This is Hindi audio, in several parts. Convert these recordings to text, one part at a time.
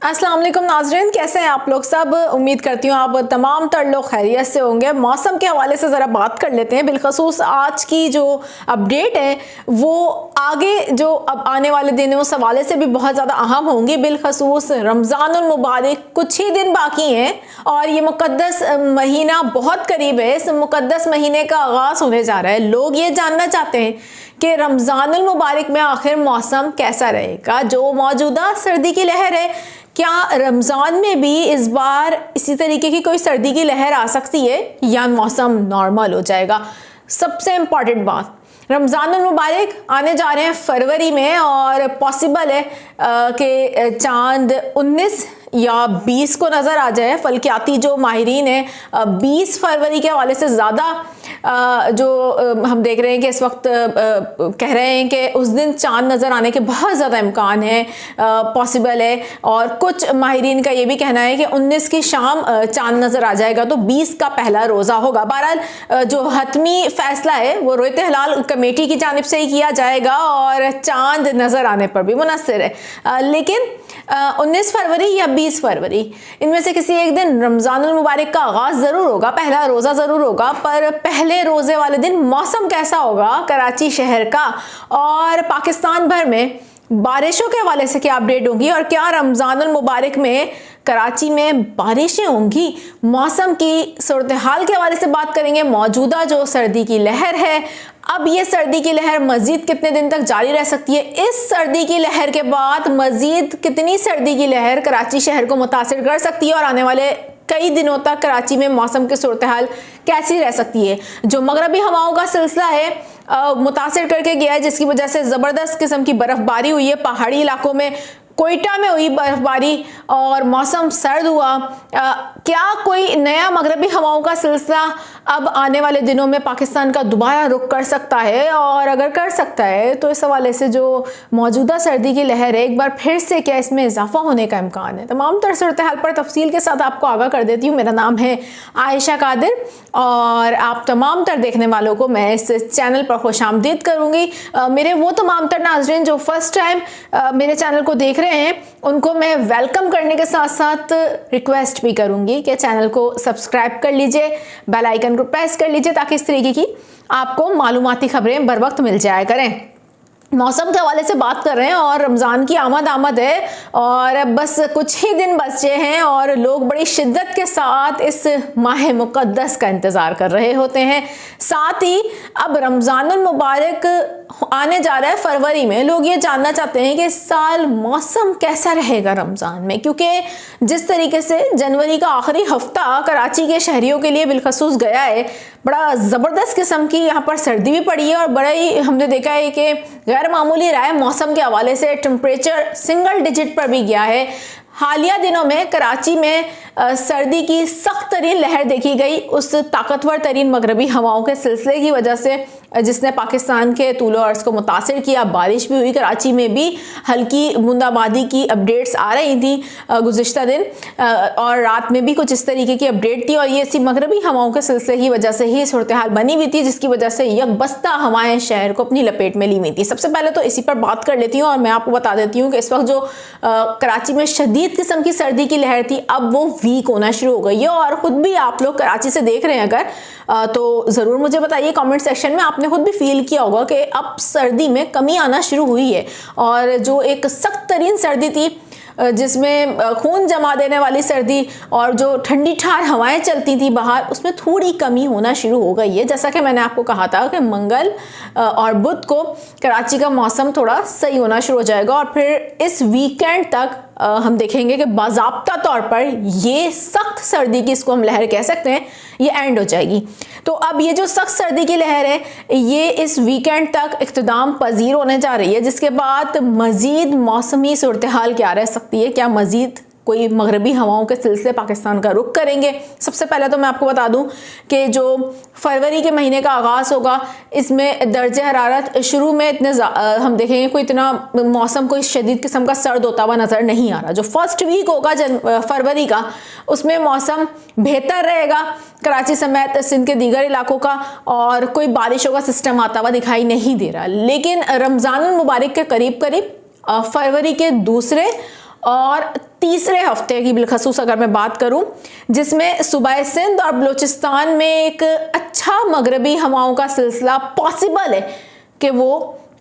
अस्सलाम वालेकुम नाज़रीन, कैसे हैं आप लोग सब। उम्मीद करती हूँ आप तमाम तर लोग खैरियत से होंगे। मौसम के हवाले से ज़रा बात कर लेते हैं। बिलखसूस आज की जो अपडेट है वो आगे जो अब आने वाले दिन है उस हवाले से भी बहुत ज़्यादा अहम होंगी। बिलखसूस रमज़ानुल मुबारक कुछ ही दिन बाकी हैं और ये मुक़द्दस महीना बहुत करीब है। इस मुक़द्दस महीने का आगाज़ होने जा रहा है। लोग ये जानना चाहते हैं कि रमज़ानुल मुबारक में आखिर मौसम कैसा रहेगा। जो मौजूदा सर्दी की लहर है, क्या रमज़ान में भी इस बार इसी तरीके की कोई सर्दी की लहर आ सकती है या मौसम नॉर्मल हो जाएगा। सबसे इम्पॉर्टेंट बात, रमज़ानुल मुबारक आने जा रहे हैं फरवरी में और पॉसिबल है कि चांद 19 या 20 को नज़र आ जाए। फल्कियाती जो माहिरीन हैं 20 फरवरी के हवाले से ज़्यादा जो हम देख रहे हैं कि इस वक्त कह रहे हैं कि उस दिन चांद नज़र आने के बहुत ज़्यादा इम्कान है, पॉसिबल है। और कुछ माहिरीन का ये भी कहना है कि 19 की शाम चांद नज़र आ जाएगा तो 20 का पहला रोज़ा होगा। बहरहाल जो हतमी फ़ैसला है वो रोयत हिलाल कमेटी की जानिब से ही किया जाएगा और चांद नज़र आने पर भी मुनस्सिर है। लेकिन 19 फरवरी या 20 फरवरी इनमें से किसी एक दिन रमज़ानुल मुबारक का आगाज़ ज़रूर होगा, पहला रोज़ा ज़रूर होगा। पर पहले रोज़े वाले दिन मौसम कैसा होगा कराची शहर का और पाकिस्तान भर में बारिशों के हवाले से क्या अपडेट होगी और क्या रमज़ानुल मुबारक में कराची में बारिशें होंगी, मौसम की सूरत हाल के हवाले से बात करेंगे। मौजूदा जो सर्दी की लहर है, अब ये सर्दी की लहर मज़ीद कितने दिन तक जारी रह सकती है, इस सर्दी की लहर के बाद मज़ीद कितनी सर्दी की लहर कराची शहर को मुतासिर कर सकती है और आने वाले कई दिनों तक कराची में मौसम की सूरत हाल कैसी रह सकती है। जो मगरबी हवाओं का सिलसिला है मुतासिर करके गया है, जिसकी वजह से ज़बरदस्त किस्म की बर्फ़बारी हुई है। पहाड़ी इलाकों में कोयटा में हुई बर्फबारी और मौसम सर्द हुआ। क्या कोई नया मगरबी हवाओं का सिलसिला अब आने वाले दिनों में पाकिस्तान का दोबारा रुख कर सकता है, और अगर कर सकता है तो इस हवाले से जो मौजूदा सर्दी की लहर है एक बार फिर से क्या इसमें इजाफा होने का इम्कान है। तमाम तर सूरत हाल पर तफसील के साथ आपको आगाह कर देती हूँ। मेरा नाम है आयशा कादिर और आप तमाम तर देखने वालों को मैं इस चैनल पर खुशामदीद करूँगी। मेरे वो तमाम तर नाज़रीन जो फर्स्ट टाइम मेरे चैनल को देख रहे हैं उनको मैं वेलकम करने के साथ साथ रिक्वेस्ट भी करूंगी कि चैनल को सब्सक्राइब कर लीजिए, बेल आइकन को प्रेस कर लीजिए ताकि इस तरीके की आपको मालूमाती खबरें बर वक्त मिल जाया करें। मौसम के हवाले से बात कर रहे हैं और रमज़ान की आमद है और बस कुछ ही दिन बचे हैं और लोग बड़ी शिद्दत के साथ इस माह मुक़द्दस का इंतज़ार कर रहे होते हैं। साथ ही अब रमज़ानुल मुबारक आने जा रहा है फरवरी में। लोग ये जानना चाहते हैं कि इस साल मौसम कैसा रहेगा रमज़ान में, क्योंकि जिस तरीके से जनवरी का आखिरी हफ्ता कराची के शहरियों के लिए बिलखसूस गया है, बड़ा ज़बरदस्त किस्म की यहाँ पर सर्दी भी पड़ी है और बड़ा ही हमने देखा है कि गैर मामूली रहा है मौसम के हवाले से। टेम्परेचर सिंगल डिजिट पर भी गया है। हालिया दिनों में कराची में सर्दी की सख्त तरीन लहर देखी गई उस ताकतवर तरीन मगरबी हवाओं के सिलसिले की वजह से, जिसने पाकिस्तान के तूलो अर्ज़ को मुतासिर किया। बारिश भी हुई, कराची में भी हल्की बूंदाबांदी की अपडेट्स आ रही थी गुज़िश्ता दिन और रात में भी कुछ इस तरीके की अपडेट थी और ये इसी मगरबी हवाओं के सिलसिले की वजह से ही सूरत हाल बनी हुई थी, जिसकी वजह से यकबस्ता हवाएं शहर को अपनी लपेट में ली हुई थी। सबसे पहले तो इसी पर बात कर लेती हूँ और मैं आपको बता देती हूँ कि इस वक्त जो कराची में शदीद किस्म की सर्दी की लहर थी अब वो वीक होना शुरू हो गई है और ख़ुद भी आप लोग कराची से देख रहे हैं अगर तो ज़रूर मुझे बताइए कमेंट सेक्शन में। आपने खुद भी फील किया होगा कि अब सर्दी में कमी आना शुरू हुई है और जो एक सख्त तरीन सर्दी थी जिसमें खून जमा देने वाली सर्दी और जो ठंडी ठार हवाएं चलती थी बाहर, उसमें थोड़ी कमी होना शुरू हो गई है। जैसा कि मैंने आपको कहा था कि मंगल और बुध को कराची का मौसम थोड़ा सही होना शुरू हो जाएगा और फिर इस वीकेंड तक हम देखेंगे कि बाज़ाब्ता तौर पर ये सख्त सर्दी की, इसको हम लहर कह सकते हैं, ये एंड हो जाएगी। तो अब ये जो सख्त सर्दी की लहर है ये इस वीकेंड तक इख्तिताम पजीर होने जा रही है, जिसके बाद मज़ीद मौसमी सूरत हाल क्या रह सकती है। क्या मज़ीद कोई मगरबी हवाओं के सिलसिले पाकिस्तान का रुख करेंगे। सबसे पहले तो मैं आपको बता दूं कि जो फरवरी के महीने का आगाज़ होगा इसमें दर्जे हरारत शुरू में इतने हम देखेंगे कोई इतना मौसम कोई शदीद किस्म का सर्द होता हुआ नज़र नहीं आ रहा। जो फर्स्ट वीक होगा फरवरी का उसमें मौसम बेहतर रहेगा कराची समेत सिंध के दीगर इलाकों का और कोई बारिशों का सिस्टम आता हुआ दिखाई नहीं दे रहा। लेकिन रमज़ानुल मुबारक के करीब करीब फरवरी के दूसरे और तीसरे हफ्ते की बिलखसूस अगर मैं बात करूं, जिसमें सूबा सिंध और बलूचिस्तान में एक अच्छा मगरबी हवाओं का सिलसिला पॉसिबल है कि वो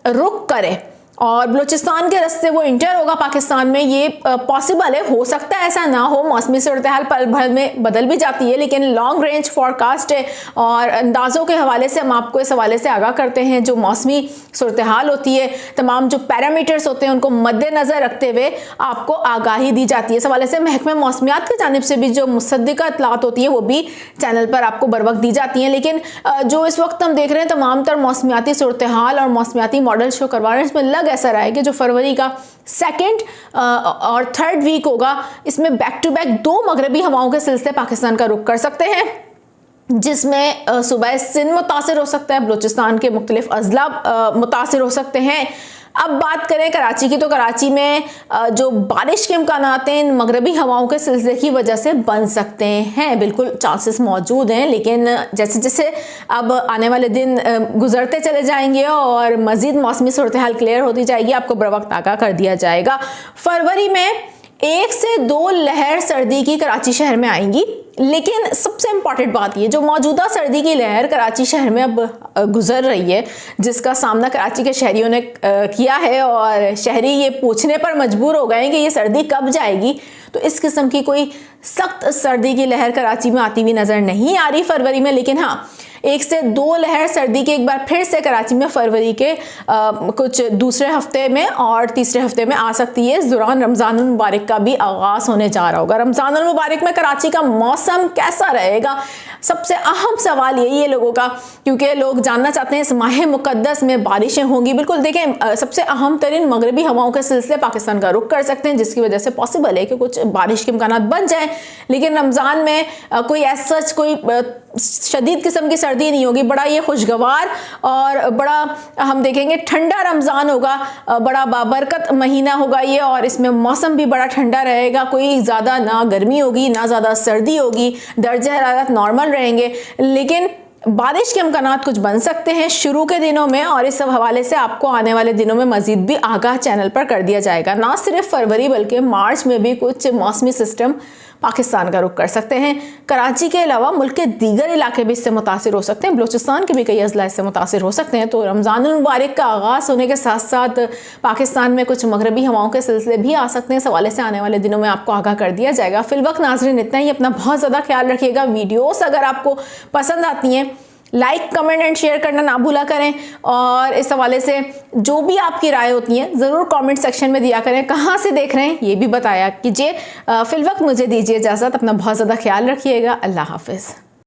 रुक करे और बलूचिस्तान के रास्ते वो इंटर होगा पाकिस्तान में, ये पॉसिबल है। हो सकता है ऐसा ना हो, मौसमी सूरत हाल पल भर में बदल भी जाती है, लेकिन लॉन्ग रेंज फॉरकास्ट है और अंदाज़ों के हवाले से हम आपको इस हवाले से आगाह करते हैं। जो मौसमी सूरत हाल होती है, तमाम जो पैरामीटर्स होते हैं उनको मद्देनज़र रखते हुए आपको आगाही दी जाती है। इस हवाले से महकमे मौसमियात की जानिब से भी जो मुसद्दिका इत्तलात होती है वो भी चैनल पर आपको बर वक्त दी जाती हैं। लेकिन जो इस वक्त हम देख रहे हैं तमाम तर मौसमियाती सूरत हाल और मौसमियाती मॉडल शो करवा रहे हैं, इसमें लग ऐसा रहा है कि जो फरवरी का सेकेंड और थर्ड वीक होगा, इसमें बैक टू बैक 2 मगरबी हवाओं के सिलसिले पाकिस्तान का रुख कर सकते हैं, जिसमें सूबा सिंध मुतासिर हो सकता है, बलूचिस्तान के मुख्तलिफ अजला मुतासिर हो सकते हैं। अब बात करें कराची की, तो कराची में जो बारिश के इम्कानात हैं इन मगरबी हवाओं के सिलसिले की वजह से बन सकते हैं, बिल्कुल चांसेस मौजूद हैं। लेकिन जैसे जैसे अब आने वाले दिन गुजरते चले जाएंगे और मज़ीद मौसमी सूरत हाल क्लियर होती जाएगी, आपको बर वक्त आगाह कर दिया जाएगा। फरवरी में 1 से 2 लहर सर्दी की कराची शहर में आएंगी, लेकिन सबसे इम्पॉर्टेंट बात ये, जो मौजूदा सर्दी की लहर कराची शहर में अब गुजर रही है, जिसका सामना कराची के शहरियों ने किया है और शहरी ये पूछने पर मजबूर हो गए हैं कि ये सर्दी कब जाएगी, तो इस किस्म की कोई सख्त सर्दी की लहर कराची में आती हुई नज़र नहीं आ रही फरवरी में। लेकिन हाँ, 1 से 2 लहर सर्दी के एक बार फिर से कराची में फरवरी के कुछ दूसरे हफ्ते में और तीसरे हफ्ते में आ सकती है। इस दौरान रमज़ानुल मुबारक का भी आगाज़ होने जा रहा होगा। रमज़ानुल मुबारक में कराची का मौसम कैसा रहेगा, सबसे अहम सवाल यही है लोगों का, क्योंकि लोग जानना चाहते हैं इस माह मुक़द्दस में बारिशें होंगी। बिल्कुल देखें, सबसे अहम तरीन मगरबी हवाओं के सिलसिले पाकिस्तान का रुख कर सकते हैं, जिसकी वजह से पॉसिबल है कि कुछ बारिश के इम्कान बन जाए। लेकिन रमज़ान में कोई ऐसा कोई शदीद किस्म की सर्दी नहीं होगी, बड़ा ये खुशगवार और बड़ा हम देखेंगे ठंडा रमज़ान होगा, बड़ा बाबरकत महीना होगा ये, और इसमें मौसम भी बड़ा ठंडा रहेगा, कोई ज़्यादा ना गर्मी होगी ना ज़्यादा सर्दी होगी, दर्जे हरारत नॉर्मल रहेंगे। लेकिन बारिश के इम्कानात कुछ बन सकते हैं शुरू के दिनों में, और इस सब हवाले से आपको आने वाले दिनों में मजीद भी आगाह चैनल पर कर दिया जाएगा। ना सिर्फ फरवरी बल्कि मार्च में भी कुछ मौसमी सिस्टम पाकिस्तान का रुख कर सकते हैं। कराची के अलावा मुल्क के दीगर इलाके भी इससे मुतासिर हो सकते हैं, बलूचिस्तान के भी कई अजला इससे मुतासिर हो सकते हैं। तो रमज़ानुल मुबारक का आगाज़ होने के साथ साथ पाकिस्तान में कुछ मगरबी हवाओं के सिलसिले भी आ सकते हैं। इस हवाले से आने वाले दिनों में आपको आगाह कर दिया जाएगा। फिलवक्त नाज़रीन इतना ही, अपना बहुत ज़्यादा ख्याल रखिएगा। वीडियोस अगर आपको पसंद आती हैं, लाइक कमेंट एंड शेयर करना ना भूला करें, और इस हवाले से जो भी आपकी राय होती है ज़रूर कमेंट सेक्शन में दिया करें। कहाँ से देख रहे हैं ये भी बताया कीजिए। फिलवक्त मुझे दीजिए इजाज़त, अपना बहुत ज़्यादा ख्याल रखिएगा। अल्लाह हाफ़िज़।